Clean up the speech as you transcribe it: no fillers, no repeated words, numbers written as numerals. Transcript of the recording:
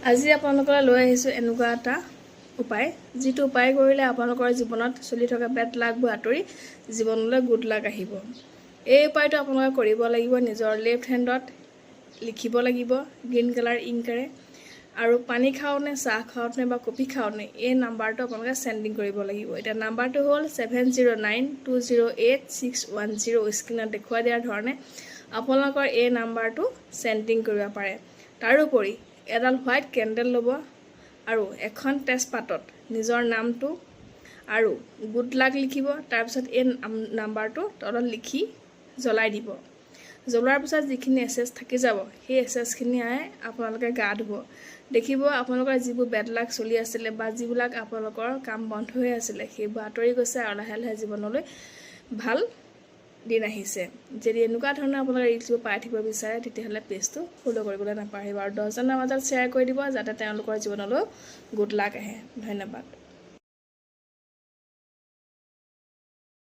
আজি আপোনালোকলৈ লৈ আহিছোঁ এনেকুৱা এটা উপায়, যিটো উপায় কৰিলে আপোনালোকৰ জীৱনত চলি থকা বেড লাকবোৰ আঁতৰি জীৱনলৈ গুড লাক আহিব। এই উপায়টো আপোনালোকে কৰিব লাগিব। নিজৰ লেফ্ট হেণ্ডত লিখিব লাগিব গ্ৰীণ কালাৰ ইংকেৰে, আৰু পানী খাওঁনে, চাহ খাওঁনে বা কফি খাওঁনে এই নাম্বাৰটো আপোনালোকে চেণ্ডিং কৰিব লাগিব। এতিয়া নাম্বাৰটো হ'ল 7092086110। স্ক্ৰীণত দেখুৱাই দিয়াৰ ধৰণে আপোনালোকৰ এই নাম্বাৰটো চেণ্ডিং কৰিব পাৰে। তাৰোপৰি এডাল হোৱাইট কেণ্ডেল ল'ব আৰু এখন তেজপাতত নিজৰ নামটো আৰু গুড লাক লিখিব। তাৰপিছত এই নাম্বাৰটো তলত লিখি জ্বলাই দিব। জ্বলোৱাৰ পিছত যিখিনি এছেছ থাকি যাব সেই এছেছখিনিয়ে আপোনালোকে গা ধুব। দেখিব আপোনালোকৰ যিবোৰ বেড লাক চলি আছিলে বা যিবিলাক আপোনালোকৰ কাম বন্ধ হৈ আছিলে সেইবোৰ আঁতৰি গৈছে আৰু লাহে লাহে জীৱনলৈ ভাল দিন আহিছে। যদি এনেকুৱা ধৰণৰ আপোনালোকে ৰিলচবোৰ পাই থাকিব বিচাৰে তেতিয়াহ'লে পেজটো ফ'ল' কৰিবলৈ নাপাহৰিব আৰু 10জনৰ মাজত শ্বেয়াৰ কৰি দিব যাতে তেওঁলোকৰ জীৱনলৈ গুড লাক আহে। ধন্যবাদ।